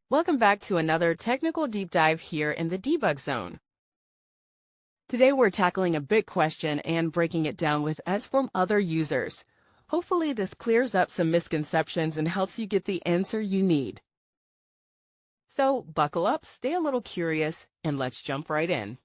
Welcome back to another technical deep dive here in the debug zone. Today we're tackling a big question and breaking it down with us from other users. Hopefully this clears up some misconceptions and helps you get the answer you need. So buckle up, stay a little curious, and let's jump right in.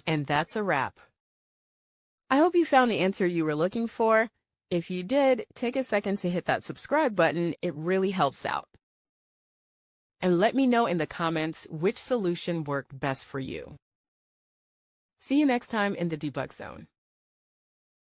And that's a wrap. I hope you found the answer you were looking for. If you did, take a second to hit that subscribe button. It really helps out. And let me know in the comments which solution worked best for you. See you next time in the debug zone.